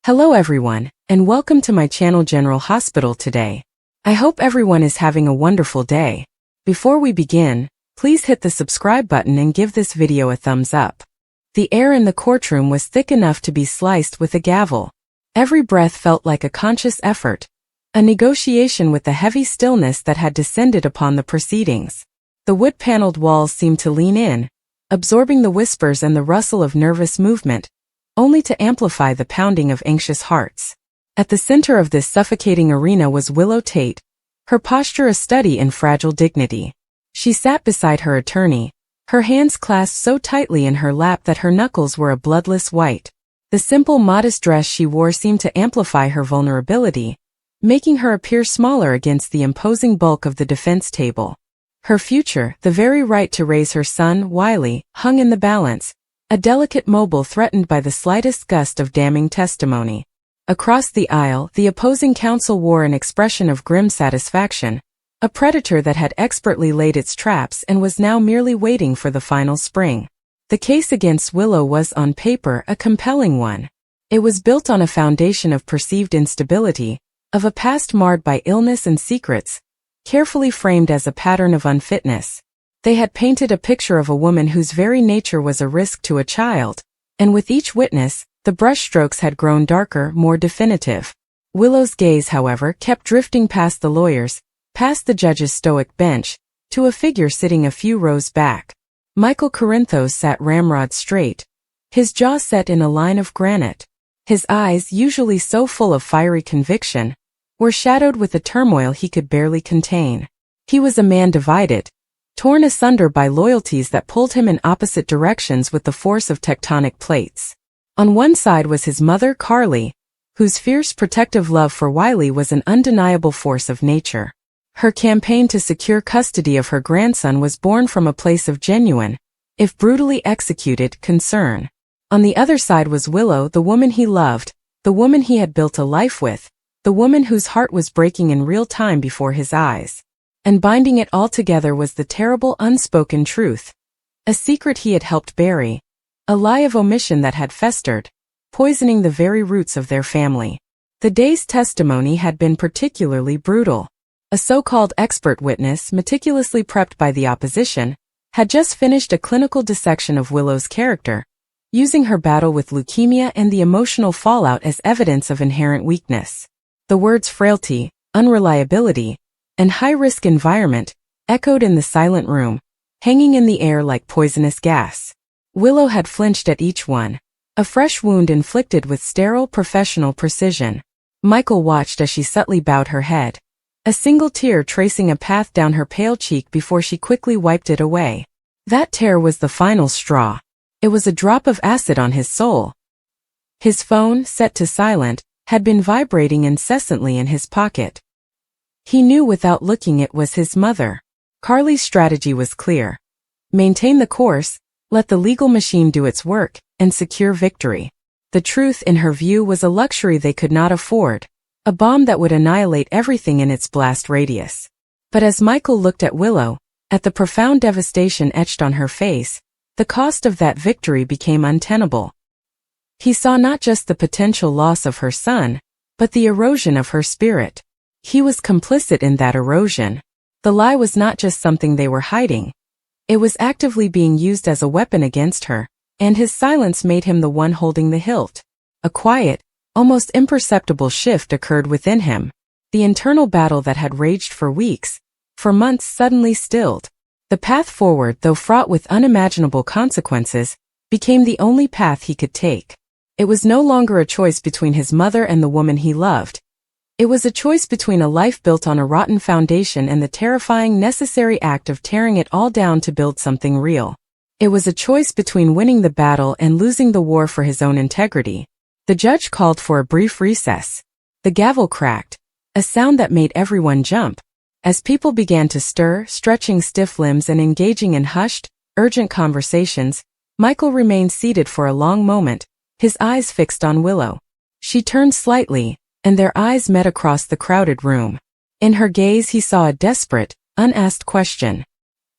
Hello everyone, and welcome to my channel General Hospital today. I hope everyone is having a wonderful day. Before we begin, please hit the subscribe button and give this video a thumbs up. The air in the courtroom was thick enough to be sliced with a gavel. Every breath felt like a conscious effort, a negotiation with the heavy stillness that had descended upon the proceedings. The wood-paneled walls seemed to lean in, absorbing the whispers and the rustle of nervous movement, only to amplify the pounding of anxious hearts. At the center of this suffocating arena was Willow Tate, her posture a study in fragile dignity. She sat beside her attorney, her hands clasped so tightly in her lap that her knuckles were a bloodless white. The simple, modest dress she wore seemed to amplify her vulnerability, making her appear smaller against the imposing bulk of the defense table. Her future, the very right to raise her son, Wiley, hung in the balance, a delicate mobile threatened by the slightest gust of damning testimony. Across the aisle, the opposing counsel wore an expression of grim satisfaction, a predator that had expertly laid its traps and was now merely waiting for the final spring. The case against Willow was, on paper, a compelling one. It was built on a foundation of perceived instability, of a past marred by illness and secrets, carefully framed as a pattern of unfitness. They had painted a picture of a woman whose very nature was a risk to a child, and with each witness, the brushstrokes had grown darker, more definitive. Willow's gaze, however, kept drifting past the lawyers, past the judge's stoic bench, to a figure sitting a few rows back. Michael Corinthos sat ramrod straight, his jaw set in a line of granite. His eyes, usually so full of fiery conviction, were shadowed with a turmoil he could barely contain. He was a man divided, torn asunder by loyalties that pulled him in opposite directions with the force of tectonic plates. On one side was his mother, Carly, whose fierce protective love for Wiley was an undeniable force of nature. Her campaign to secure custody of her grandson was born from a place of genuine, if brutally executed, concern. On the other side was Willow, the woman he loved, the woman he had built a life with, the woman whose heart was breaking in real time before his eyes. And binding it all together was the terrible unspoken truth, a secret he had helped bury, a lie of omission that had festered, poisoning the very roots of their family. The day's testimony had been particularly brutal. A so-called expert witness, meticulously prepped by the opposition, had just finished a clinical dissection of Willow's character, using her battle with leukemia and the emotional fallout as evidence of inherent weakness. The words frailty, unreliability, and high-risk environment echoed in the silent room, hanging in the air like poisonous gas. Willow had flinched at each one, a fresh wound inflicted with sterile professional precision. Michael watched as she subtly bowed her head, a single tear tracing a path down her pale cheek before she quickly wiped it away. That tear was the final straw. It was a drop of acid on his soul. His phone, set to silent, had been vibrating incessantly in his pocket. He knew without looking it was his mother. Carly's strategy was clear. Maintain the course, let the legal machine do its work, and secure victory. The truth, in her view, was a luxury they could not afford, a bomb that would annihilate everything in its blast radius. But as Michael looked at Willow, at the profound devastation etched on her face, the cost of that victory became untenable. He saw not just the potential loss of her son, but the erosion of her spirit. He was complicit in that erosion. The lie was not just something they were hiding. It was actively being used as a weapon against her, and his silence made him the one holding the hilt. A quiet, almost imperceptible shift occurred within him. The internal battle that had raged for weeks, for months, suddenly stilled. The path forward, though fraught with unimaginable consequences, became the only path he could take. It was no longer a choice between his mother and the woman he loved. It was a choice between a life built on a rotten foundation and the terrifying, necessary act of tearing it all down to build something real. It was a choice between winning the battle and losing the war for his own integrity. The judge called for a brief recess. The gavel cracked, a sound that made everyone jump. As people began to stir, stretching stiff limbs and engaging in hushed, urgent conversations, Michael remained seated for a long moment, his eyes fixed on Willow. She turned slightly, and their eyes met across the crowded room. In her gaze he saw a desperate, unasked question.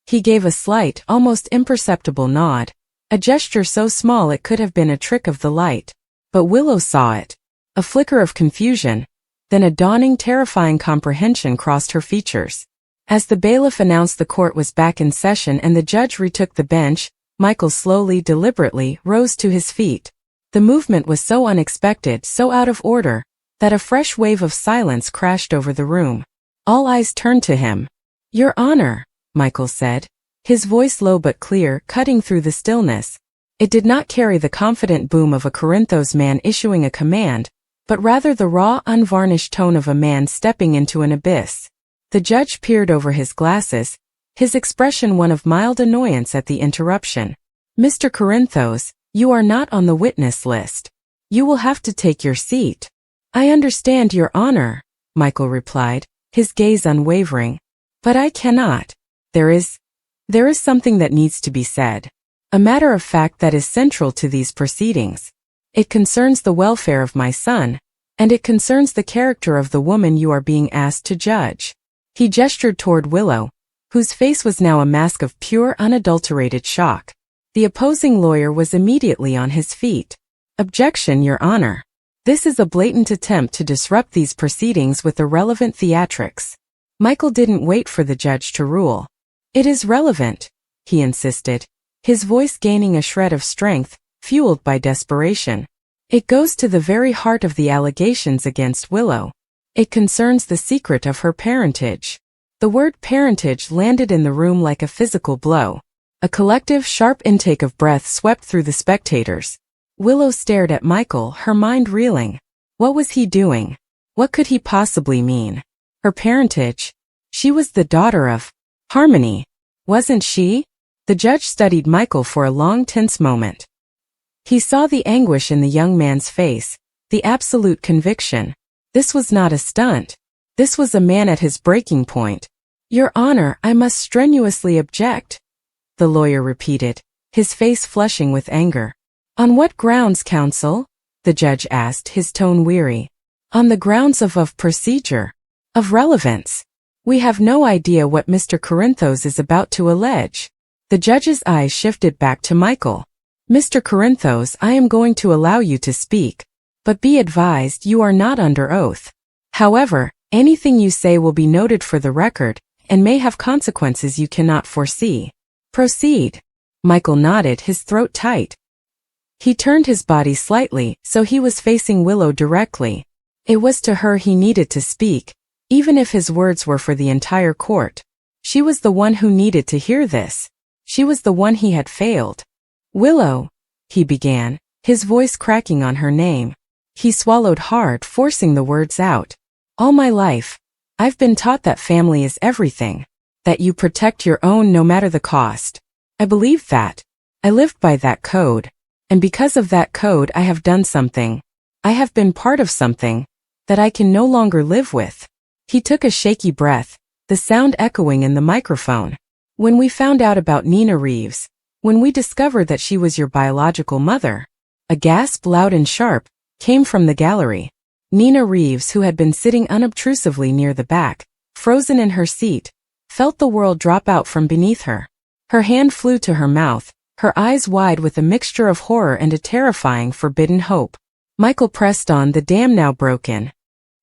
He gave a slight, almost imperceptible nod, a gesture so small it could have been a trick of the light. But Willow saw it. A flicker of confusion, then a dawning, terrifying comprehension crossed her features. As the bailiff announced the court was back in session and the judge retook the bench, Michael slowly, deliberately, rose to his feet. The movement was so unexpected, so out of order, that a fresh wave of silence crashed over the room. All eyes turned to him. "Your Honor," Michael said, his voice low but clear, cutting through the stillness. It did not carry the confident boom of a Corinthos man issuing a command, but rather the raw, unvarnished tone of a man stepping into an abyss. The judge peered over his glasses, his expression one of mild annoyance at the interruption. "Mr. Corinthos, you are not on the witness list. You will have to take your seat." "I understand, Your Honor," Michael replied, his gaze unwavering. "But I cannot. There is something that needs to be said. A matter of fact that is central to these proceedings. It concerns the welfare of my son, and it concerns the character of the woman you are being asked to judge." He gestured toward Willow, whose face was now a mask of pure, unadulterated shock. The opposing lawyer was immediately on his feet. "Objection, Your Honor. This is a blatant attempt to disrupt these proceedings with irrelevant theatrics." Michael didn't wait for the judge to rule. "It is relevant," he insisted, his voice gaining a shred of strength, fueled by desperation. "It goes to the very heart of the allegations against Willow. It concerns the secret of her parentage." The word parentage landed in the room like a physical blow. A collective, sharp intake of breath swept through the spectators. Willow stared at Michael, her mind reeling. What was he doing? What could he possibly mean? Her parentage? She was the daughter of Harmony, wasn't she? The judge studied Michael for a long, tense moment. He saw the anguish in the young man's face, the absolute conviction. This was not a stunt. This was a man at his breaking point. "Your Honor, I must strenuously object," the lawyer repeated, his face flushing with anger. "On what grounds, counsel?" the judge asked, his tone weary. "On the grounds of procedure. Of relevance. We have no idea what Mr. Corinthos is about to allege." The judge's eyes shifted back to Michael. "Mr. Corinthos, I am going to allow you to speak. But be advised, you are not under oath. However, anything you say will be noted for the record, and may have consequences you cannot foresee. Proceed." Michael nodded, his throat tight. He turned his body slightly, so he was facing Willow directly. It was to her he needed to speak, even if his words were for the entire court. She was the one who needed to hear this. She was the one he had failed. "Willow," he began, his voice cracking on her name. He swallowed hard, forcing the words out. "All my life, I've been taught that family is everything. That you protect your own no matter the cost. I believed that. I lived by that code. And because of that code I have done something. I have been part of something that I can no longer live with." He took a shaky breath, the sound echoing in the microphone. "When we found out about Nina Reeves, when we discovered that she was your biological mother," a gasp loud and sharp came from the gallery. Nina Reeves, who had been sitting unobtrusively near the back, frozen in her seat, felt the world drop out from beneath her. Her hand flew to her mouth, her eyes wide with a mixture of horror and a terrifying, forbidden hope. Michael pressed on, the dam now broken.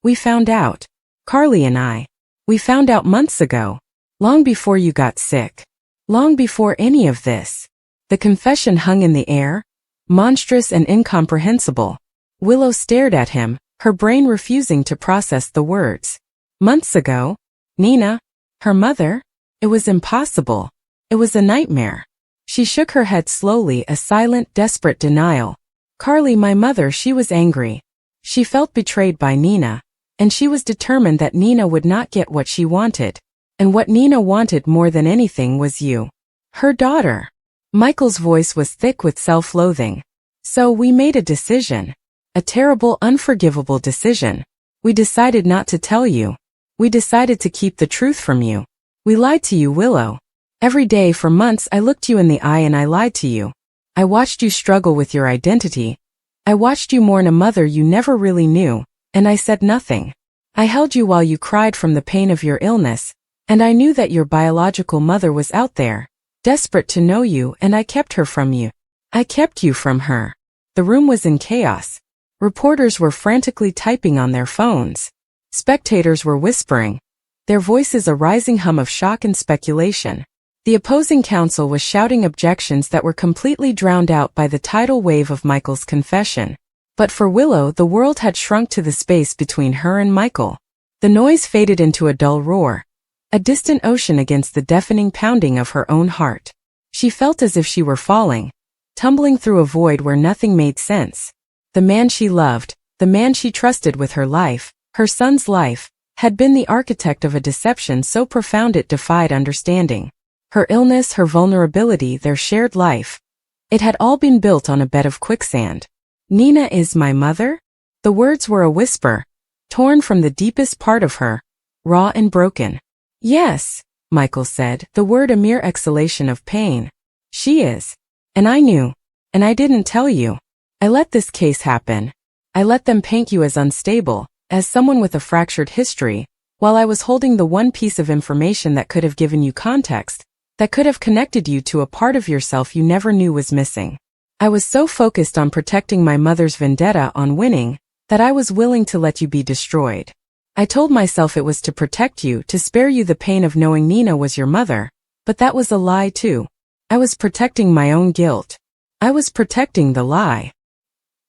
"We found out. Carly and I. We found out months ago. Long before you got sick. Long before any of this." The confession hung in the air, monstrous and incomprehensible. Willow stared at him, her brain refusing to process the words. Months ago? Nina? Her mother? It was impossible. It was a nightmare. She shook her head slowly, a silent, desperate denial. "Carly, my mother, she was angry. She felt betrayed by Nina, and she was determined that Nina would not get what she wanted. And what Nina wanted more than anything was you. Her daughter." Michael's voice was thick with self-loathing. "So we made a decision. A terrible, unforgivable decision. We decided not to tell you. We decided to keep the truth from you. We lied to you, Willow. Every day for months I looked you in the eye and I lied to you. I watched you struggle with your identity. I watched you mourn a mother you never really knew, and I said nothing. I held you while you cried from the pain of your illness, and I knew that your biological mother was out there, desperate to know you, and I kept her from you. I kept you from her." The room was in chaos. Reporters were frantically typing on their phones. Spectators were whispering, their voices a rising hum of shock and speculation. The opposing counsel was shouting objections that were completely drowned out by the tidal wave of Michael's confession. But for Willow, the world had shrunk to the space between her and Michael. The noise faded into a dull roar, a distant ocean against the deafening pounding of her own heart. She felt as if she were falling, tumbling through a void where nothing made sense. The man she loved, the man she trusted with her life, her son's life, had been the architect of a deception so profound it defied understanding. Her illness, her vulnerability, their shared life. It had all been built on a bed of quicksand. Nina is my mother? The words were a whisper, torn from the deepest part of her, raw and broken. Yes, Michael said, the word a mere exhalation of pain. She is. And I knew. And I didn't tell you. I let this case happen. I let them paint you as unstable, as someone with a fractured history, while I was holding the one piece of information that could have given you context, that could have connected you to a part of yourself you never knew was missing. I was so focused on protecting my mother's vendetta on winning, that I was willing to let you be destroyed. I told myself it was to protect you, to spare you the pain of knowing Nina was your mother, but that was a lie too. I was protecting my own guilt. I was protecting the lie.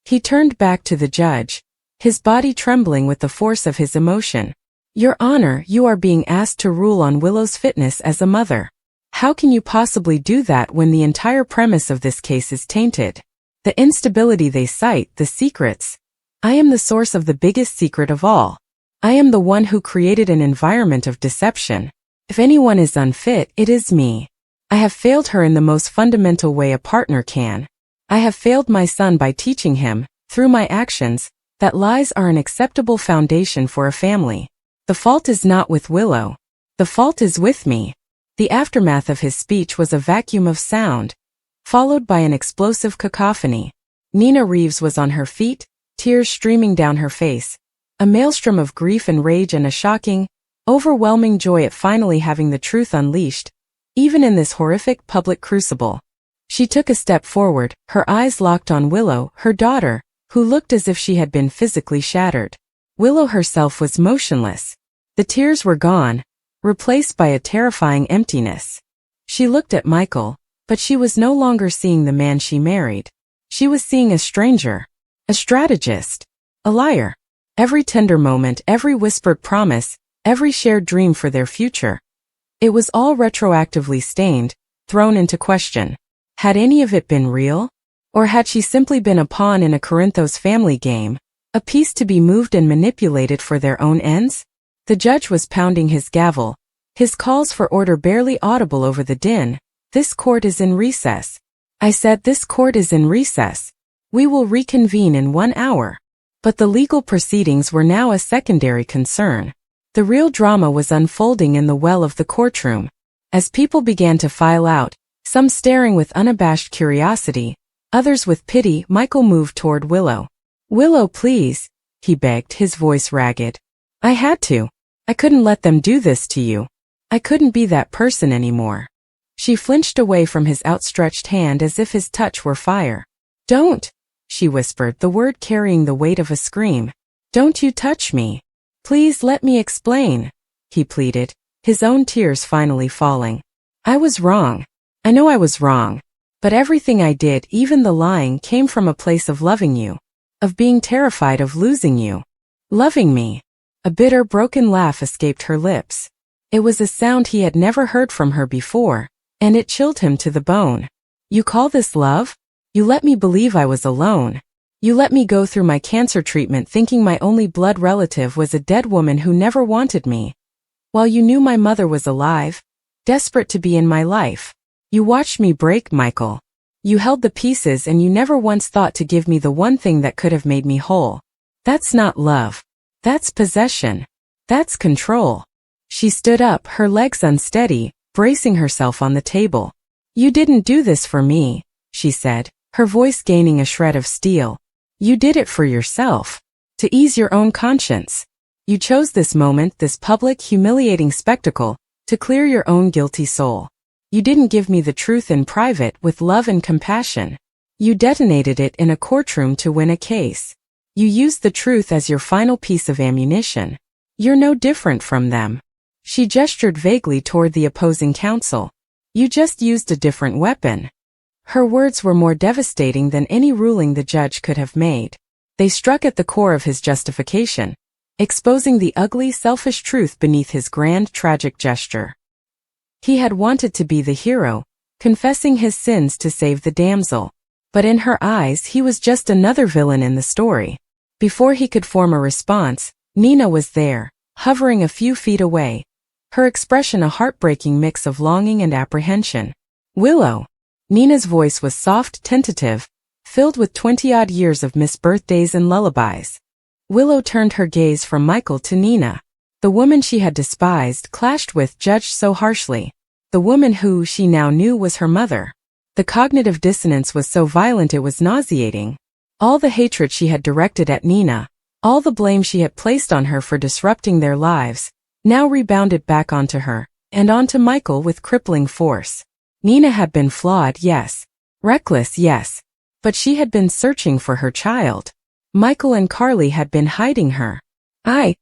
He turned back to the judge, his body trembling with the force of his emotion. Your Honor, you are being asked to rule on Willow's fitness as a mother. How can you possibly do that when the entire premise of this case is tainted? The instability they cite, the secrets. I am the source of the biggest secret of all. I am the one who created an environment of deception. If anyone is unfit, it is me. I have failed her in the most fundamental way a partner can. I have failed my son by teaching him, through my actions, that lies are an acceptable foundation for a family. The fault is not with Willow. The fault is with me. The aftermath of his speech was a vacuum of sound, followed by an explosive cacophony. Nina Reeves was on her feet, tears streaming down her face, a maelstrom of grief and rage and a shocking, overwhelming joy at finally having the truth unleashed, even in this horrific public crucible. She took a step forward, her eyes locked on Willow, her daughter, who looked as if she had been physically shattered. Willow herself was motionless. The tears were gone, replaced by a terrifying emptiness. She looked at Michael, but she was no longer seeing the man she married. She was seeing a stranger, a strategist, a liar. Every tender moment, every whispered promise, every shared dream for their future. It was all retroactively stained, thrown into question. Had any of it been real? Or had she simply been a pawn in a Corinthos family game, a piece to be moved and manipulated for their own ends? The judge was pounding his gavel, his calls for order barely audible over the din. This court is in recess. I said this court is in recess. We will reconvene in 1 hour. But the legal proceedings were now a secondary concern. The real drama was unfolding in the well of the courtroom. As people began to file out, some staring with unabashed curiosity, others with pity, Michael moved toward Willow. Willow, please, he begged, his voice ragged. I had to. I couldn't let them do this to you. I couldn't be that person anymore. She flinched away from his outstretched hand as if his touch were fire. Don't, she whispered, the word carrying the weight of a scream. Don't you touch me. Please let me explain, he pleaded, his own tears finally falling. I was wrong. I know I was wrong. But everything I did, even the lying, came from a place of loving you, of being terrified of losing you. Loving me. A bitter, broken laugh escaped her lips. It was a sound he had never heard from her before, and it chilled him to the bone. You call this love? You let me believe I was alone. You let me go through my cancer treatment thinking my only blood relative was a dead woman who never wanted me. While you knew my mother was alive, desperate to be in my life. You watched me break, Michael. You held the pieces and you never once thought to give me the one thing that could have made me whole. That's not love. That's possession. That's control. She stood up, her legs unsteady, bracing herself on the table. You didn't do this for me, she said, her voice gaining a shred of steel. You did it for yourself. To ease your own conscience. You chose this moment, this public, humiliating spectacle, to clear your own guilty soul. You didn't give me the truth in private with love and compassion. You detonated it in a courtroom to win a case. You used the truth as your final piece of ammunition. You're no different from them. She gestured vaguely toward the opposing counsel. You just used a different weapon. Her words were more devastating than any ruling the judge could have made. They struck at the core of his justification, exposing the ugly, selfish truth beneath his grand, tragic gesture. He had wanted to be the hero, confessing his sins to save the damsel. But in her eyes he was just another villain in the story. Before he could form a response, Nina was there, hovering a few feet away, her expression a heartbreaking mix of longing and apprehension. Willow. Nina's voice was soft, tentative, filled with 20-odd years of missed birthdays and lullabies. Willow turned her gaze from Michael to Nina. The woman she had despised clashed with, judged so harshly. The woman who she now knew was her mother. The cognitive dissonance was so violent it was nauseating. All the hatred she had directed at Nina, all the blame she had placed on her for disrupting their lives, now rebounded back onto her, and onto Michael with crippling force. Nina had been flawed, yes. Reckless, yes. But she had been searching for her child. Michael and Carly had been hiding her. I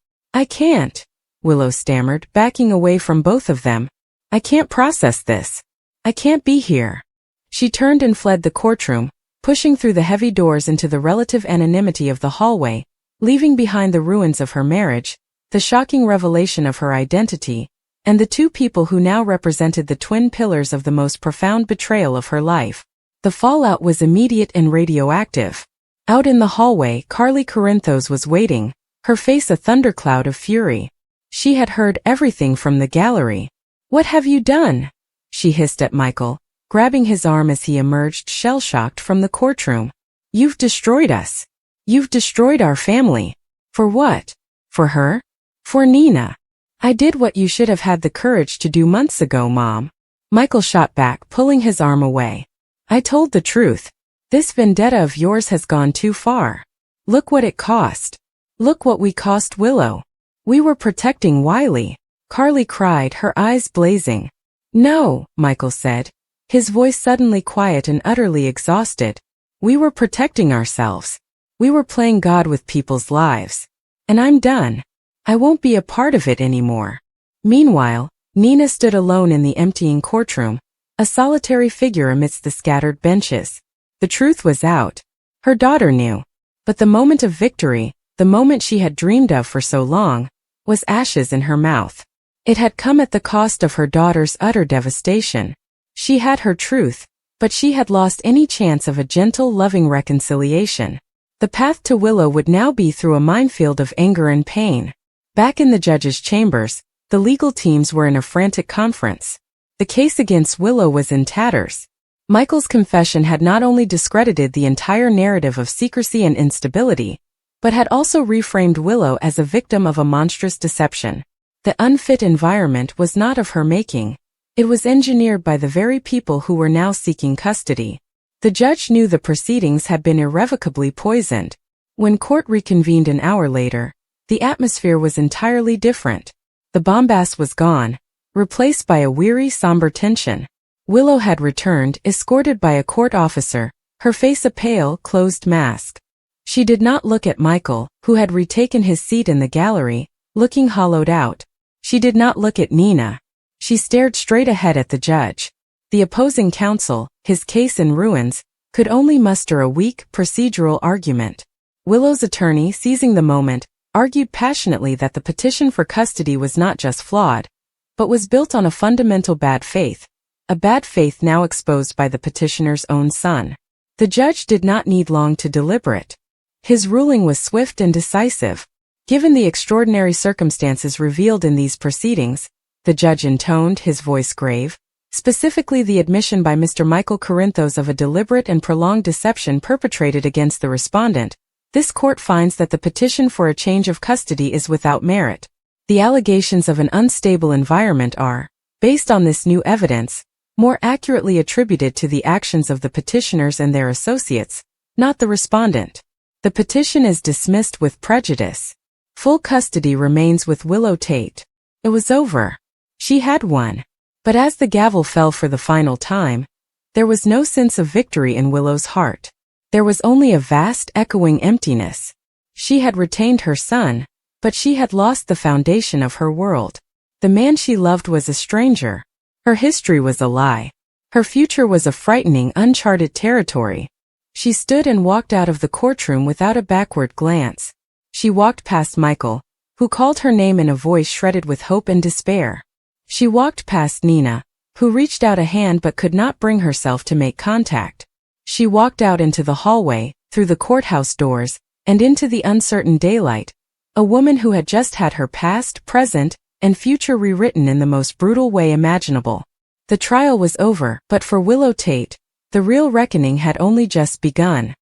can't, Willow stammered, backing away from both of them. I can't process this. I can't be here. She turned and fled the courtroom, pushing through the heavy doors into the relative anonymity of the hallway, leaving behind the ruins of her marriage, the shocking revelation of her identity, and the two people who now represented the twin pillars of the most profound betrayal of her life. The fallout was immediate and radioactive. Out in the hallway, Carly Corinthos was waiting, her face a thundercloud of fury. She had heard everything from the gallery. What have you done? She hissed at Michael, grabbing his arm as he emerged shell-shocked from the courtroom. You've destroyed us. You've destroyed our family. For what? For her? For Nina. I did what you should have had the courage to do months ago, Mom. Michael shot back, pulling his arm away. I told the truth. This vendetta of yours has gone too far. Look what it cost. Look what we cost Willow. We were protecting Wiley. Carly cried, her eyes blazing. No, Michael said, his voice suddenly quiet and utterly exhausted. We were protecting ourselves. We were playing God with people's lives. And I'm done. I won't be a part of it anymore. Meanwhile, Nina stood alone in the emptying courtroom, a solitary figure amidst the scattered benches. The truth was out. Her daughter knew. But the moment of victory, the moment she had dreamed of for so long, was ashes in her mouth. It had come at the cost of her daughter's utter devastation. She had her truth, but she had lost any chance of a gentle, loving reconciliation. The path to Willow would now be through a minefield of anger and pain. Back in the judge's chambers, the legal teams were in a frantic conference. The case against Willow was in tatters. Michael's confession had not only discredited the entire narrative of secrecy and instability, but had also reframed Willow as a victim of a monstrous deception. The unfit environment was not of her making. It was engineered by the very people who were now seeking custody. The judge knew the proceedings had been irrevocably poisoned. When court reconvened an hour later, the atmosphere was entirely different. The bombast was gone, replaced by a weary, somber tension. Willow had returned, escorted by a court officer, her face a pale, closed mask. She did not look at Michael, who had retaken his seat in the gallery, looking hollowed out. She did not look at Nina. She stared straight ahead at the judge. The opposing counsel, his case in ruins, could only muster a weak, procedural argument. Willow's attorney, seizing the moment, argued passionately that the petition for custody was not just flawed, but was built on a fundamental bad faith, a bad faith now exposed by the petitioner's own son. The judge did not need long to deliberate. His ruling was swift and decisive. Given the extraordinary circumstances revealed in these proceedings, the judge intoned, his voice grave, specifically the admission by Mr. Michael Corinthos of a deliberate and prolonged deception perpetrated against the respondent, this court finds that the petition for a change of custody is without merit. The allegations of an unstable environment are, based on this new evidence, more accurately attributed to the actions of the petitioners and their associates, not the respondent. The petition is dismissed with prejudice. Full custody remains with Willow Tate. It was over. She had won. But as the gavel fell for the final time, there was no sense of victory in Willow's heart. There was only a vast, echoing emptiness. She had retained her son, but she had lost the foundation of her world. The man she loved was a stranger. Her history was a lie. Her future was a frightening, uncharted territory. She stood and walked out of the courtroom without a backward glance. She walked past Michael, who called her name in a voice shredded with hope and despair. She walked past Nina, who reached out a hand but could not bring herself to make contact. She walked out into the hallway, through the courthouse doors, and into the uncertain daylight, a woman who had just had her past, present, and future rewritten in the most brutal way imaginable. The trial was over, but for Willow Tate, the real reckoning had only just begun.